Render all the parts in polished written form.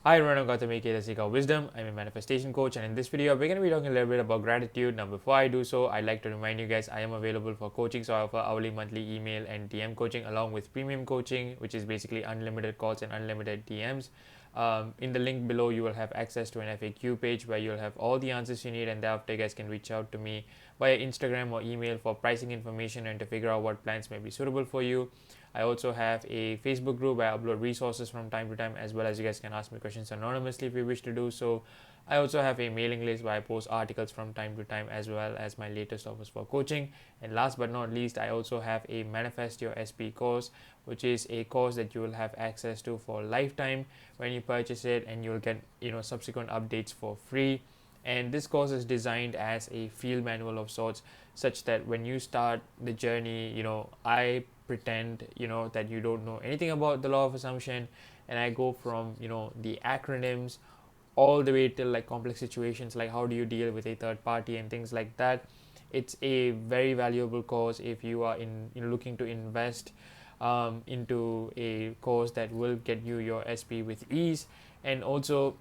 Hi everyone, I'm Gautam, aka the Seeker of Wisdom. I'm a manifestation coach, and in this video, we're going to be talking a little bit about gratitude. Now, before I do so, I'd like to remind you guys I am available for coaching. So, I offer hourly, monthly, email, and DM coaching along with premium coaching, which is basically unlimited calls and unlimited DMs. In the link below, you will have access to an FAQ page where you'll have all the answers you need, and thereafter, you guys can reach out to me via Instagram or email for pricing information and to figure out what plans may be suitable for you. I also have a Facebook group where I upload resources from time to time, as well as you guys can ask me questions anonymously if you wish to do so. I also have a mailing list where I post articles from time to time, as well as my latest offers for coaching. And last but not least, I also have a Manifest Your SP course, which is a course that you will have access to for lifetime when you purchase it, and you'll get subsequent updates for free. And this course is designed as a field manual of sorts, such that when you start the journey, I pretend that you don't know anything about the law of assumption, and I go from the acronyms all the way till like complex situations like how do you deal with a third party and things like that. It's a very valuable course if you are looking to invest into a course that will get you your SP with ease. And also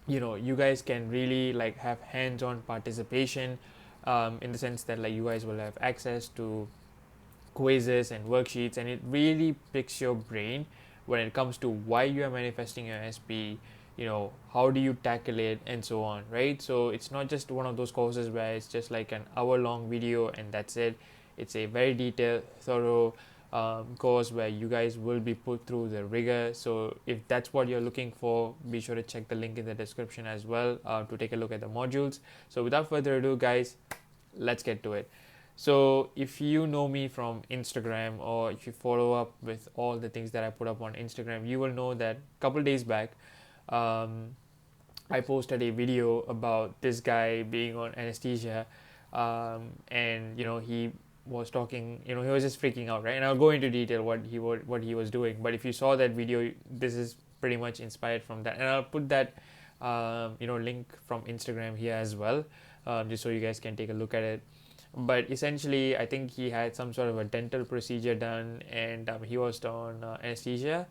you guys can really like have hands-on participation, in the sense that like you guys will have access to quizzes and worksheets, and it really picks your brain when it comes to why you are manifesting your SP, how do you tackle it, and so on, right? So it's not just one of those courses where it's just like an hour long video and that's it. It's a very detailed, thorough course where you guys will be put through the rigor. So if that's what you're looking for, be sure to check the link in the description as well, to take a look at the modules. So without further ado, guys, let's get to it. So if you know me from Instagram, or if you follow up with all the things that I put up on Instagram, you will know that a couple days back, um, I posted a video about this guy being on anesthesia, and he was talking, he was just freaking out, right? And I'll go into detail what he was doing. But if you saw that video, this is pretty much inspired from that, and I'll put that link from Instagram here as well, just so you guys can take a look at it. But essentially, I think he had some sort of a dental procedure done, and he was on anesthesia.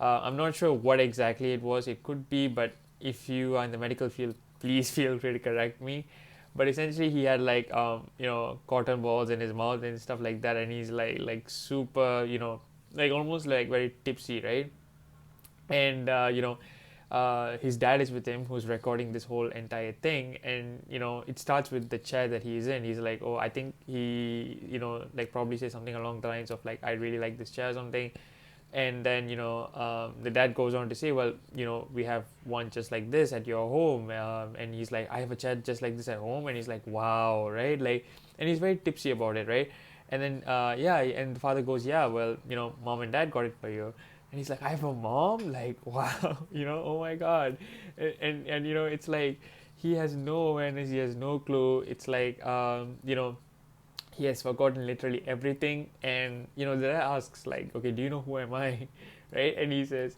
I'm not sure what exactly it was. It could be, but if you are in the medical field, please feel free to correct me. But essentially, he had like cotton balls in his mouth and stuff like that, and he's like super, like almost like very tipsy, right? And his dad is with him, who's recording this whole entire thing. And it starts with the chair that he's in. He's like, oh, I think he like probably say something along the lines of like, I really like this chair or something. And then the dad goes on to say, well, we have one just like this at your home. And he's like, I have a chair just like this at home. And he's like, wow, right? Like, and he's very tipsy about it, right? And then yeah, and the father goes, yeah, well, mom and dad got it for you. And he's like, I have a mom, like, wow, oh my god. And it's like he has no awareness, he has no clue. It's like he has forgotten literally everything. And the dad asks like, okay, do you know who am I? Right? And he says,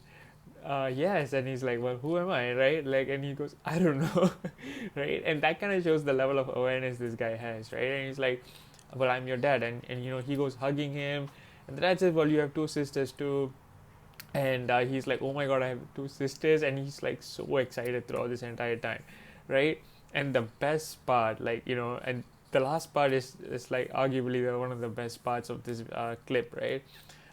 yes. And he's like, well, who am I? Right? Like, and he goes, I don't know. Right? And that kind of shows the level of awareness this guy has, right? And he's like, well, I'm your dad. And he goes hugging him. And the dad says, well, you have two sisters too. And he's like, oh my god, I have two sisters. And he's like so excited throughout this entire time, right? And the best part, like, and the last part is like arguably one of the best parts of this clip, right?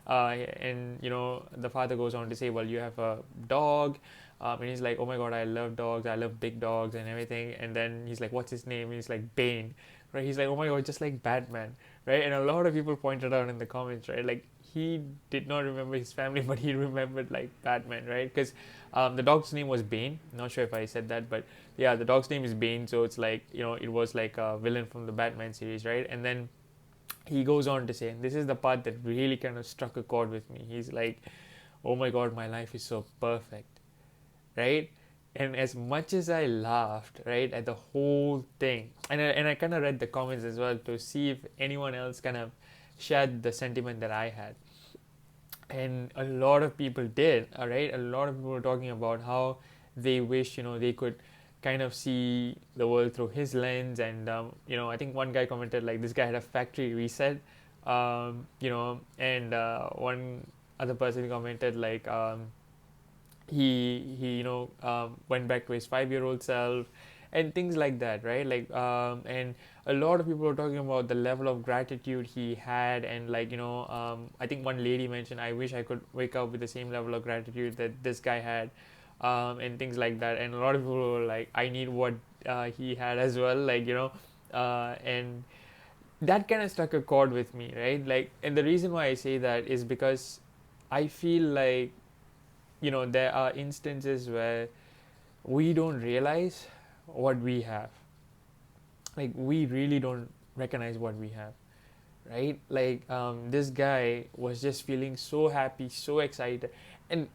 And the father goes on to say, well, you have a dog. And he's like, oh my god, I love dogs, I love big dogs and everything. And then he's like, what's his name? And he's like, Bane. Right? He's like, oh my god, just like Batman. Right? And a lot of people pointed out in the comments, right, like he did not remember his family, but he remembered like Batman, right? Because the dog's name was Bane. Not sure if I said that, but yeah, the dog's name is Bane. So it's like, it was like a villain from the Batman series, right? And then he goes on to say, and this is the part that really kind of struck a chord with me. He's like, oh my god, my life is so perfect, right? And as much as I laughed, right, at the whole thing, and I kind of read the comments as well to see if anyone else kind of shared the sentiment that I had. And a lot of people did, all right? A lot of people were talking about how they wish, they could kind of see the world through his lens. And, I think one guy commented, like, this guy had a factory reset, and one other person commented, like, he went back to his 5-year-old self and things like that, right? And a lot of people were talking about the level of gratitude he had, and I think one lady mentioned, I wish I could wake up with the same level of gratitude that this guy had, and things like that. And a lot of people were like, I need what he had as well, and that kind of struck a chord with me, right? And the reason why I say that is because I feel like, there are instances where we don't realize what we have. Like, we really don't recognize what we have, right? This guy was just feeling so happy, so excited. And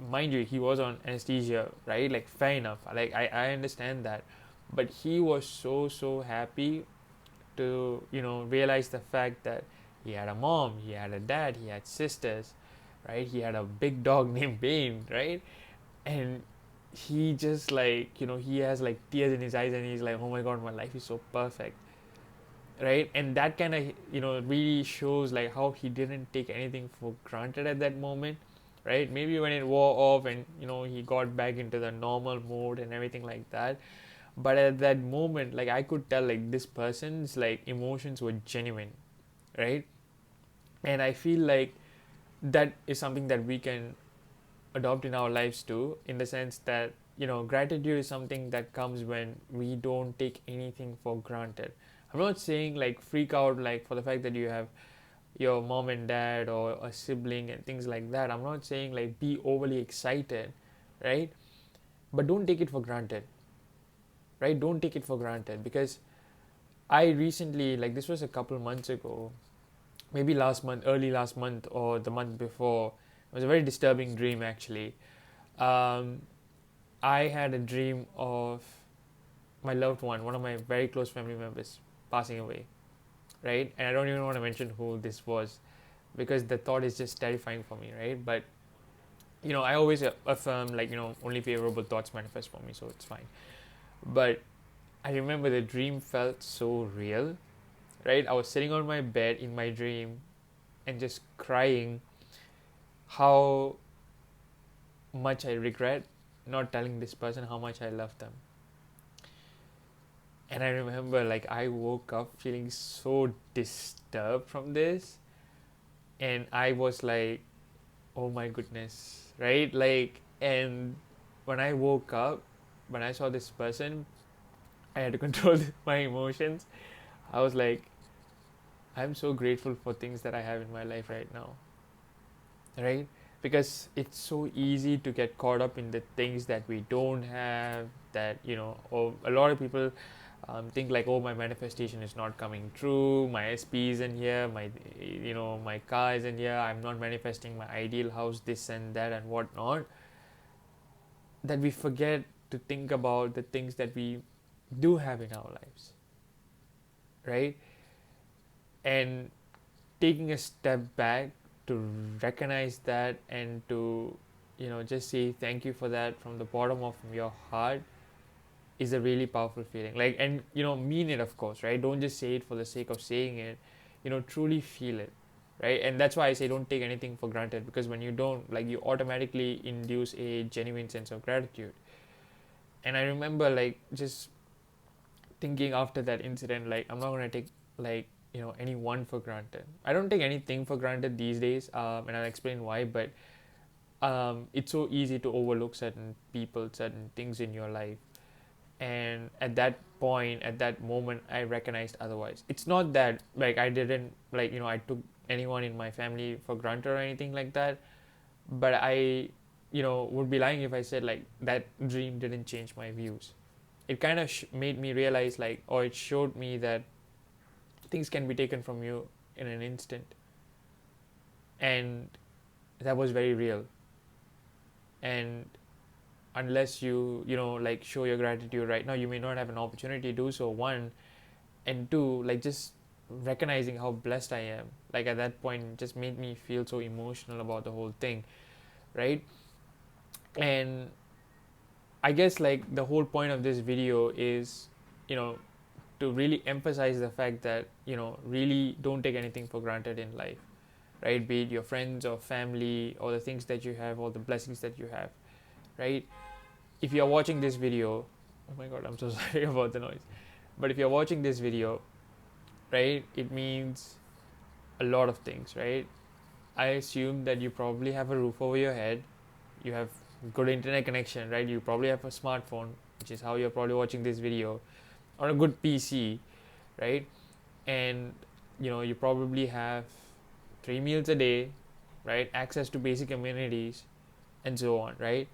mind you, he was on anesthesia, right? Like, fair enough. I understand that. But he was so, so happy to, realize the fact that he had a mom, he had a dad, he had sisters, right? He had a big dog named Bane, right? And he just he has like tears in his eyes, and he's like, oh my god, my life is so perfect, right? And that kind of really shows like how he didn't take anything for granted at that moment, right? Maybe when it wore off and he got back into the normal mode and everything like that, but at that moment, like, I could tell like this person's like emotions were genuine, right? And I feel like that is something that we can adopt in our lives too, in the sense that gratitude is something that comes when we don't take anything for granted. I'm not saying like freak out like for the fact that you have your mom and dad or a sibling and things like that. I'm not saying like be overly excited, right? But don't take it for granted, right? Don't take it for granted, because I recently, like, this was a couple months ago, maybe last month, early last month or the month before. It was a very disturbing dream actually. um, I had a dream of my loved one of my very close family members, passing away, right? And I don't even want to mention who this was, because the thought is just terrifying for me, right? But I always affirm, like, only favorable thoughts manifest for me, so it's fine. But I remember the dream felt so real, right? I was sitting on my bed in my dream and just crying how much I regret not telling this person how much I love them. And I remember, like, I woke up feeling so disturbed from this, and I was like, oh my goodness, right? And when I woke up, when I saw this person, I had to control my emotions. I was like, I'm so grateful for things that I have in my life right now, right? Because it's so easy to get caught up in the things that we don't have, that, or a lot of people think like, oh, my manifestation is not coming true, my SP isn't here, my car isn't here, I'm not manifesting my ideal house, this and that and whatnot. That we forget to think about the things that we do have in our lives, right? And taking a step back to recognize that, and to just say thank you for that from the bottom of your heart, is a really powerful feeling. Like, and mean it, of course, right? Don't just say it for the sake of saying it. Truly feel it, right? And that's why I say don't take anything for granted, because when you don't, like, you automatically induce a genuine sense of gratitude. And I remember, like, just thinking after that incident, like, I'm not going to take, like, anyone for granted. I don't take anything for granted these days, and I'll explain why. But it's so easy to overlook certain people, certain things in your life. And at that point, at that moment, I recognized otherwise. It's not that, like, I didn't, like, I took anyone in my family for granted or anything like that. But I would be lying if I said, like, that dream didn't change my views. It kind of made me realize, like, or it showed me that things can be taken from you in an instant. And that was very real. And unless like, show your gratitude right now, you may not have an opportunity to do so, one. And two, like, just recognizing how blessed I am, like, at that point, it just made me feel so emotional about the whole thing, right? And I guess, like, the whole point of this video is, to really emphasize the fact that, really don't take anything for granted in life, right? Be it your friends or family, or the things that you have, or the blessings that you have. right? If you're watching this video, oh my god, I'm so sorry about the noise, but if you're watching this video, right, it means a lot of things, right? I assume that you probably have a roof over your head, you have good internet connection, right? You probably have a smartphone, which is how you're probably watching this video, or a good PC, right? And you probably have 3 meals a day, right? Access to basic amenities and so on, right?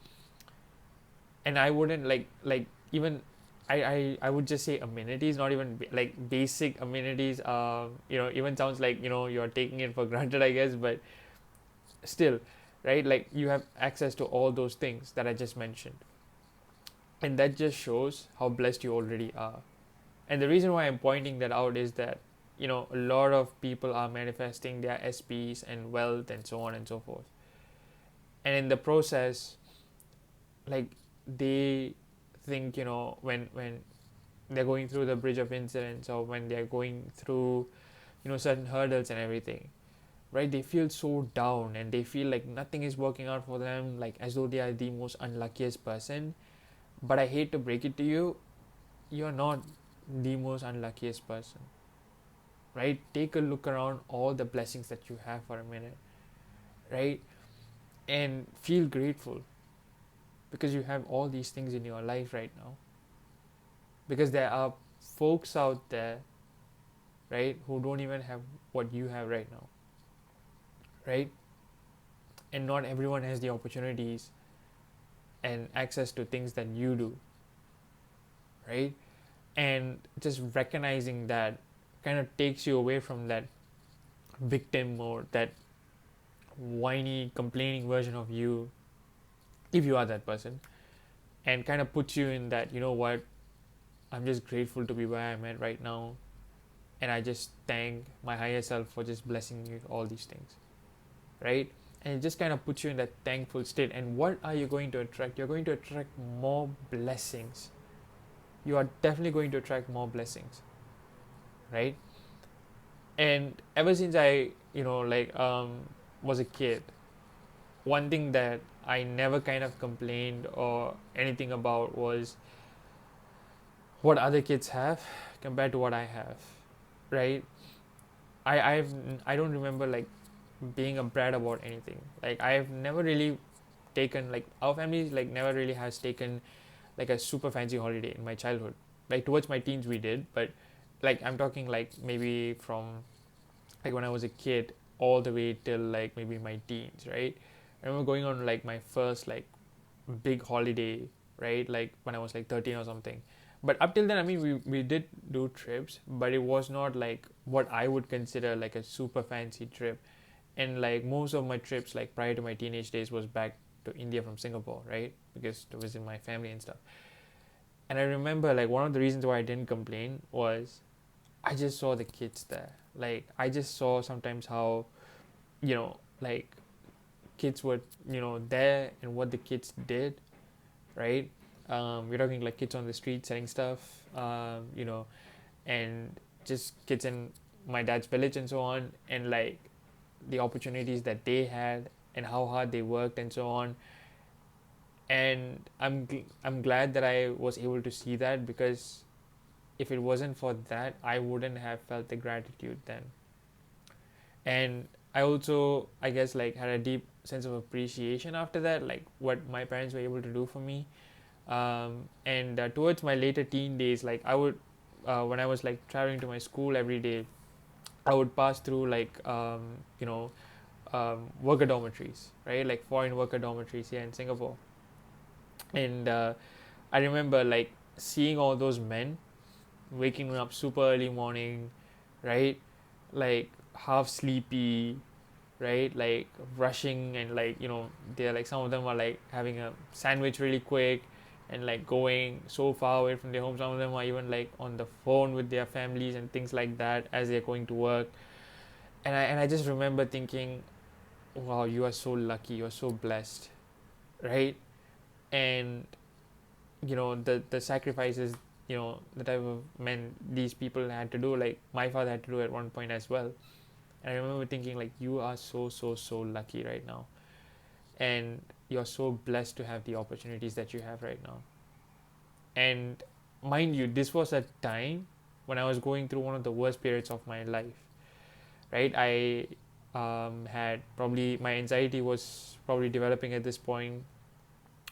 And I wouldn't like even I would just say amenities, not even like basic amenities. Even sounds like you're taking it for granted, I guess, but still, right? Like you have access to all those things that I just mentioned, and that just shows how blessed you already are. And the reason why I'm pointing that out is that a lot of people are manifesting their SPs and wealth and so on and so forth, and in the process, like they think when they're going through the bridge of incidents, or when they're going through certain hurdles and everything, right? They feel so down and they feel like nothing is working out for them, like as though they are the most unluckiest person. But I hate to break it to you, you're not the most unluckiest person, right? Take a look around all the blessings that you have for a minute, right? And feel grateful because you have all these things in your life right now. Because there are folks out there, right, who don't even have what you have right now, right? And not everyone has the opportunities and access to things that you do, right? And just recognizing that kind of takes you away from that victim mode, that whiny, complaining version of you, if you are that person, and kind of puts you in that, what, I'm just grateful to be where I'm at right now, and I just thank my higher self for just blessing me with all these things, right? And it just kind of puts you in that thankful state. And what are you going to attract? You're going to attract more blessings. You are definitely going to attract more blessings, right? And ever since I was a kid, one thing that I never kind of complained or anything about was what other kids have compared to what I have, right? I don't remember like being a brat about anything. Like I've never really taken, like our family like never really has taken like a super fancy holiday in my childhood. Like towards my teens we did, but like I'm talking like maybe from like when I was a kid all the way till like maybe my teens, right? I remember going on like my first like big holiday, right? Like when I was like 13 or something. But up till then, I mean, we did do trips, but it was not like what I would consider like a super fancy trip. And like most of my trips, like prior to my teenage days, was back to India from Singapore, right? Because to visit my family and stuff. And I remember like one of the reasons why I didn't complain was I just saw the kids there. Like I just saw sometimes how, like kids were, there and what the kids did, right? We're talking like kids on the street selling stuff, and just kids in my dad's village and so on, and like the opportunities that they had and how hard they worked and so on. And I'm glad that I was able to see that, because if it wasn't for that, I wouldn't have felt the gratitude then. And I also, I guess, like had a deep sense of appreciation after that, like what my parents were able to do for me. And towards my later teen days, like I would, when I was like traveling to my school every day, I would pass through like worker dormitories, right? Like foreign worker dormitories here in Singapore. And I remember like seeing all those men waking up super early morning, right? Like half sleepy, right? Like rushing, and like they're like, some of them are like having a sandwich really quick and like going so far away from their home. Some of them are even like on the phone with their families and things like that as they're going to work. And I just remember thinking, wow, you are so lucky, you're so blessed, right? And the sacrifices, the type of men these people had to do, like my father had to do at one point as well. And I remember thinking like, you are so so so lucky right now. And you're so blessed to have the opportunities that you have right now. And mind you, this was a time when I was going through one of the worst periods of my life, right? I had probably, my anxiety was probably developing at this point,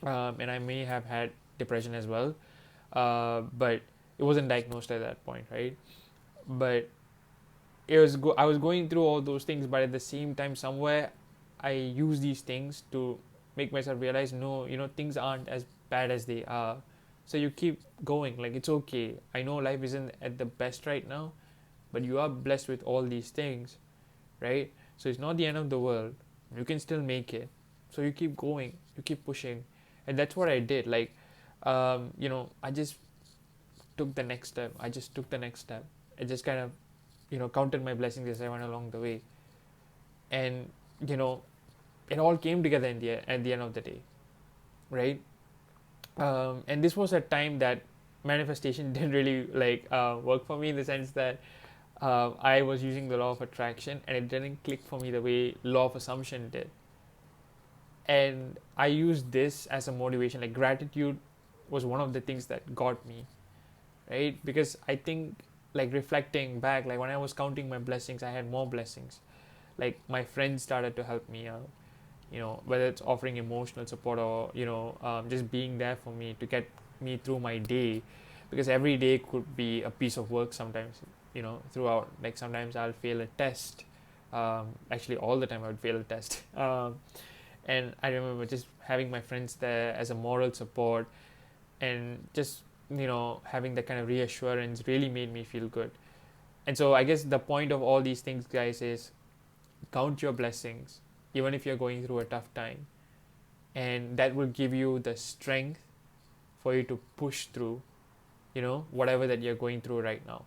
and I may have had depression as well, but it wasn't diagnosed at that point, right? But I was going through all those things, but at the same time, somewhere I use these things to make myself realize, no, things aren't as bad as they are. So you keep going, like it's okay. I know life isn't at the best right now, but you are blessed with all these things, right? So it's not the end of the world. You can still make it. So you keep going, you keep pushing, and that's what I did. Like, I just took the next step. I just took the next step. I just kind of, counted my blessings as I went along the way, and it all came together at the end of the day, right? And this was a time that manifestation didn't really work for me, in the sense that I was using the law of attraction and it didn't click for me the way law of assumption did. And I used this as a motivation. Like, gratitude was one of the things that got me, right? Because I think, like, reflecting back, like when I was counting my blessings, I had more blessings. Like, my friends started to help me out, whether it's offering emotional support or just being there for me to get me through my day, because every day could be a piece of work sometimes, throughout. Like, sometimes I'll fail a test. Actually, all the time I would fail a test. And I remember just having my friends there as a moral support, and just having that kind of reassurance really made me feel good. And so I guess the point of all these things, guys, is count your blessings, even if you're going through a tough time, and that will give you the strength for you to push through whatever that you're going through right now.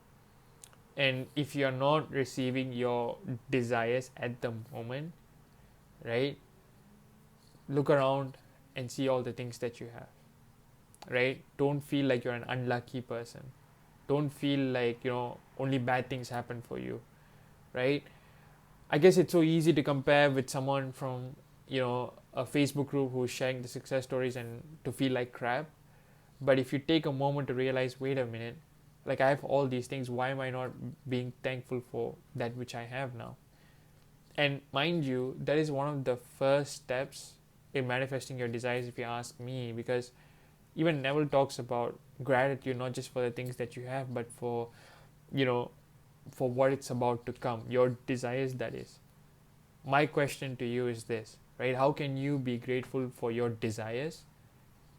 And if you're not receiving your desires at the moment, right, look around and see all the things that you have, right? Don't feel like you're an unlucky person. Don't feel like only bad things happen for you, right? I guess it's so easy to compare with someone from a Facebook group who's sharing the success stories and to feel like crap. But if you take a moment to realize, wait a minute, like, I have all these things, why am I not being thankful for that which I have now? And mind you, that is one of the first steps in manifesting your desires, if you ask me, because even Neville talks about gratitude, not just for the things that you have, but for for what it's about to come, your desires, that is. My question to you is this, right? How can you be grateful for your desires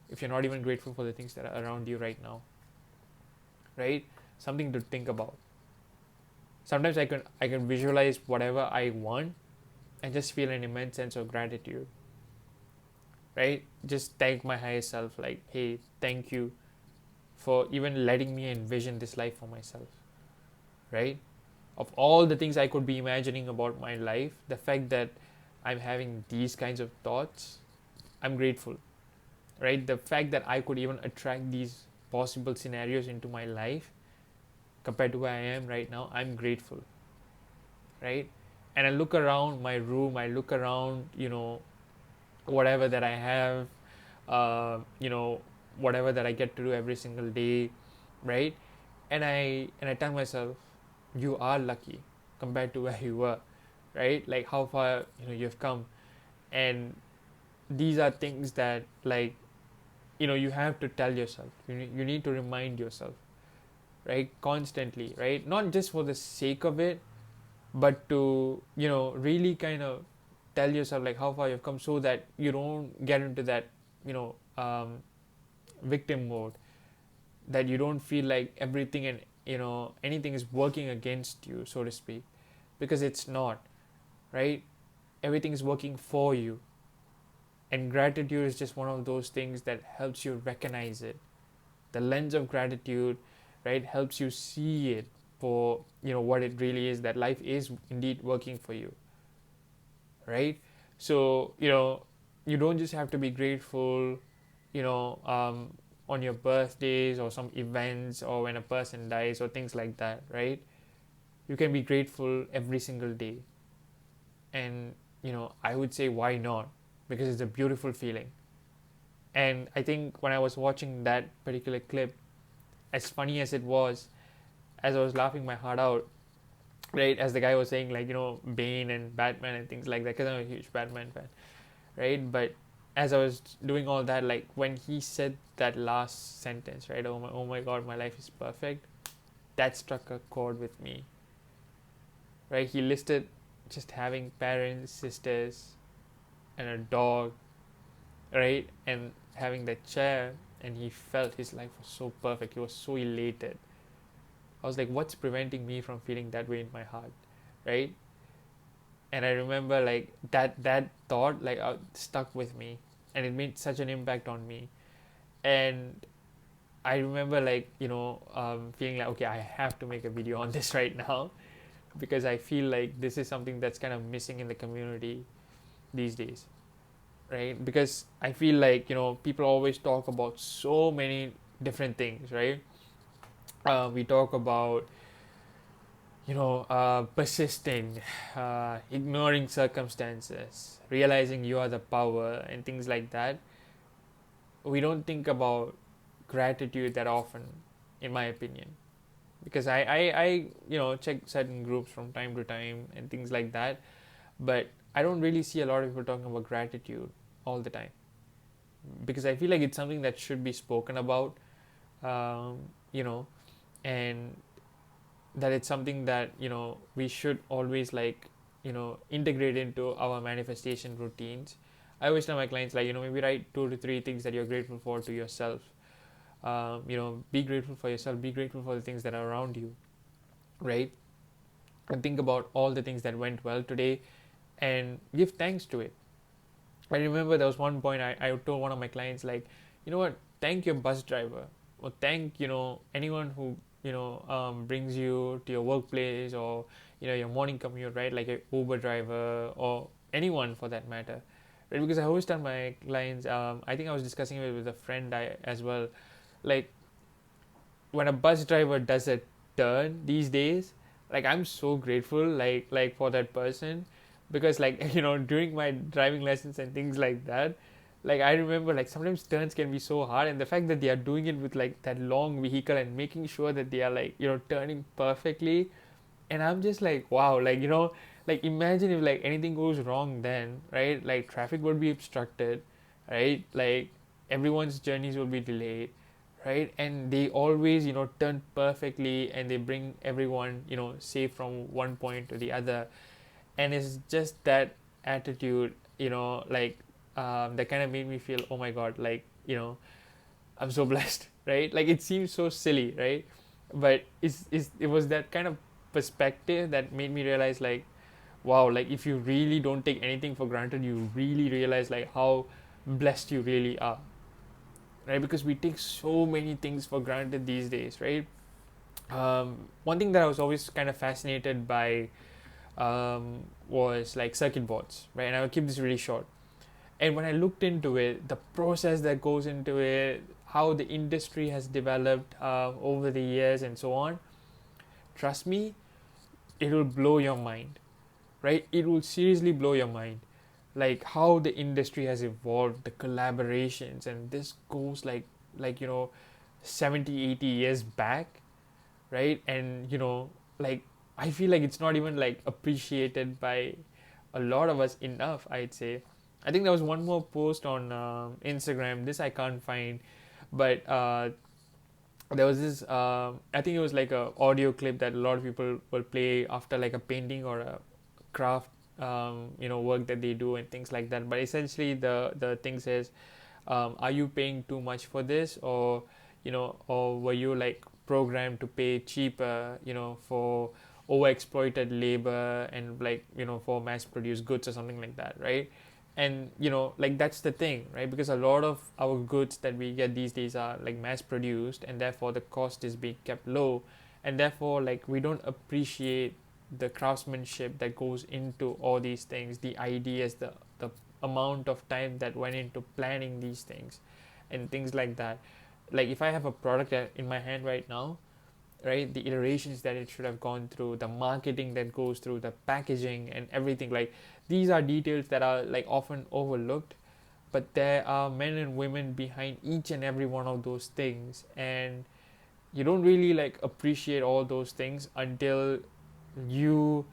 if you're not even grateful for the things that are around you right now, right? Something to think about. Sometimes I can visualize whatever I want and just feel an immense sense of gratitude, right? Just thank my higher self, like, hey, thank you for even letting me envision this life for myself, right? Of all the things I could be imagining about my life, the fact that I'm having these kinds of thoughts, I'm grateful, right? The fact that I could even attract these possible scenarios into my life compared to where I am right now, I'm grateful, right? And I look around my room, I look around, whatever that I have, uh, you know, whatever that I get to do every single day, right? And I tell myself, you are lucky compared to where you were, right? Like, how far you've come. And these are things that, like, you have to tell yourself. You need to remind yourself, right? Constantly, right? Not just for the sake of it, but to really kind of tell yourself, like, how far you've come, so that you don't get into that victim mode, that you don't feel like everything and anything is working against you, so to speak, because it's not, right? Everything is working for you. And gratitude is just one of those things that helps you recognize it. The lens of gratitude, right, helps you see it for what it really is, that life is indeed working for you, right? So you don't just have to be grateful on your birthdays or some events, or when a person dies or things like that, right? You can be grateful every single day. And I would say, why not? because it's a beautiful feeling. And I think when I was watching that particular clip, as funny as it was, as I was laughing my heart out, right, as the guy was saying, like, Bane and Batman and things like that, because I'm a huge Batman fan, right? But as I was doing all that, like when he said that last sentence, right, oh my God, my life is perfect, that struck a chord with me, right? He listed just having parents, sisters, and a dog, right, and having that chair, and he felt his life was so perfect. He was so elated. I was like, what's preventing me from feeling that way in my heart, right? And I remember like that thought like stuck with me, and it made such an impact on me. And I remember like feeling like, okay, I have to make a video on this right now, because I feel like this is something that's kind of missing in the community these days, right? Because I feel like people always talk about so many different things, right? We talk about persisting, ignoring circumstances, realizing you are the power, and things like that. We don't think about gratitude that often, in my opinion, because I check certain groups from time to time and things like that, but I don't really see a lot of people talking about gratitude all the time, because I feel like it's something that should be spoken about, um, you know, and that it's something that we should always like integrate into our manifestation routines. I always tell my clients, like, maybe write 2 to 3 things that you're grateful for to yourself. Be grateful for yourself, be grateful for the things that are around you, right? And think about all the things that went well today and give thanks to it. I remember there was one point I told one of my clients, like, what, thank your bus driver, or thank anyone who brings you to your workplace, or your morning commute, right, like a Uber driver or anyone for that matter, right? Because I always tell my clients, I think I was discussing it with a friend as well, like when a bus driver does a turn these days, like I'm so grateful, like for that person, because like during my driving lessons and things like that, like I remember like sometimes turns can be so hard, and the fact that they are doing it with like that long vehicle and making sure that they are like turning perfectly, and I'm just like, wow, like like imagine if like anything goes wrong, then right, like traffic would be obstructed, right, like everyone's journeys will be delayed, right? And they always turn perfectly, and they bring everyone safe from one point to the other. And it's just that attitude, like that kind of made me feel, oh my God, like I'm so blessed, right? Like it seems so silly, right? But it was that kind of perspective that made me realize, like, wow, like if you really don't take anything for granted, you really realize like how blessed you really are, right? Because we take so many things for granted these days, right? One thing that I was always kind of fascinated by was like circuit boards, right? And I'll keep this really short. And when I looked into it, the process that goes into it, how the industry has developed over the years and so on, trust me, it will blow your mind, right? It will seriously blow your mind. Like how the industry has evolved, the collaborations, and this goes like 70, 80 years back, right? And like I feel like it's not even like appreciated by a lot of us enough, I'd say. I think there was one more post on Instagram, this I can't find, but there was this I think it was like a audio clip that a lot of people will play after like a painting or a craft work that they do and things like that. But essentially the thing says, are you paying too much for this, or were you like programmed to pay cheaper for overexploited labor and like for mass produced goods or something like that, right? And like that's the thing, right? Because a lot of our goods that we get these days are like mass produced, and therefore the cost is being kept low, and therefore like we don't appreciate the craftsmanship that goes into all these things, the ideas, the amount of time that went into planning these things and things like that. Like if I have a product in my hand right now, right, the iterations that it should have gone through, the marketing that goes through, the packaging and everything, like these are details that are like often overlooked, but there are men and women behind each and every one of those things, and you don't really like appreciate all those things until you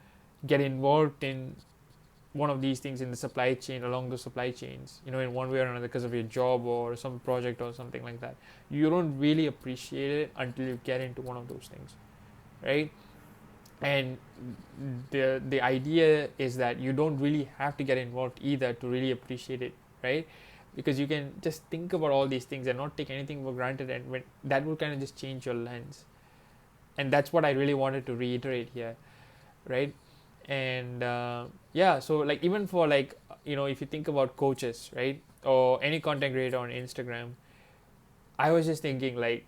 get involved in one of these things in the supply chain, along the supply chains, in one way or another, because of your job or some project or something like that. You don't really appreciate it until you get into one of those things, right? And the idea is that you don't really have to get involved either to really appreciate it, right? Because you can just think about all these things and not take anything for granted, and that will kind of just change your lens. And that's what I really wanted to reiterate here, right? And yeah, so like even for like, if you think about coaches, right, or any content creator on Instagram, I was just thinking like,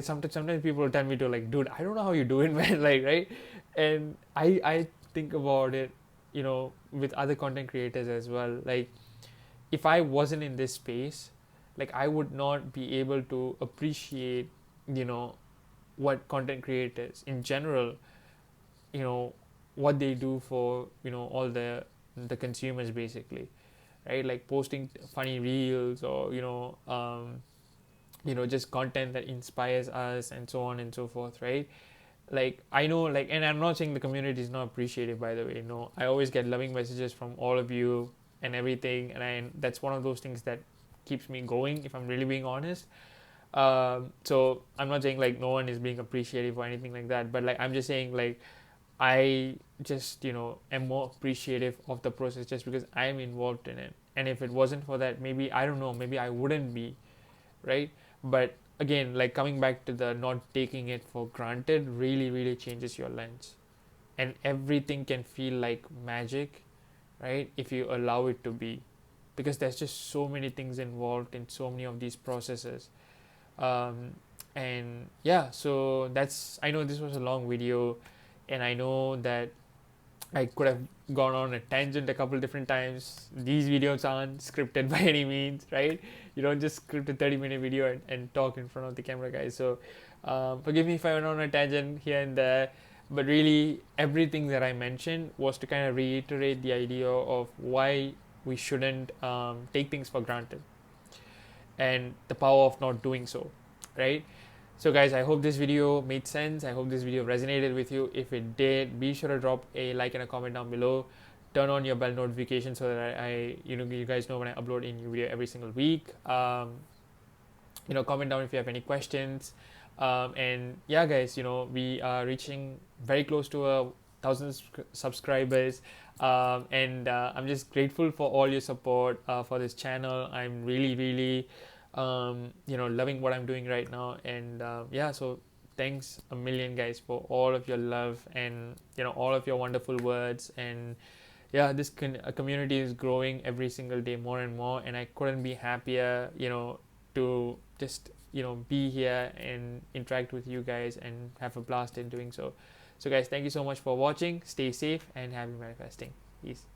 sometimes people tell me to like, dude, I don't know how you do it, man, like, right? And I think about it, with other content creators as well. Like, if I wasn't in this space, like, I would not be able to appreciate, you know what content creators in general, you know what they do for, all the consumers, basically, right? Like posting funny reels, or just content that inspires us, and so on and so forth, right? Like, I know, like, and I'm not saying the community is not appreciative, by the way. No, I always get loving messages from all of you and everything, and that's one of those things that keeps me going, if I'm really being honest. So I'm not saying like no one is being appreciative or anything like that, but like, I'm just saying like, I just, am more appreciative of the process just because I'm involved in it. And if it wasn't for that, maybe, I don't know, maybe I wouldn't be, right? But again, like, coming back to the not taking it for granted really, really changes your lens. And everything can feel like magic, right? If you allow it to be. Because there's just so many things involved in so many of these processes. Um, and yeah, so I know this was a long video, and I know that I could have gone on a tangent a couple different times. These videos aren't scripted by any means, right? You don't just script a 30-minute video and talk in front of the camera, guys. So forgive me if I went on a tangent here and there, but really everything that I mentioned was to kind of reiterate the idea of why we shouldn't take things for granted, and the power of not doing so, right? So guys, I hope this video made sense. I hope this video resonated with you. If it did, be sure to drop a like and a comment down below. Turn on your bell notification so that you guys know when I upload a new video every single week. Comment down if you have any questions. And yeah, guys, we are reaching very close to 1,000 subscribers. And I'm just grateful for all your support for this channel. I'm really, really loving what I'm doing right now. And yeah, so thanks a million, guys, for all of your love, and all of your wonderful words. And yeah, this community is growing every single day more and more, and I couldn't be happier, to just be here and interact with you guys and have a blast in doing so. So guys, thank you so much for watching. Stay safe and happy manifesting. Peace.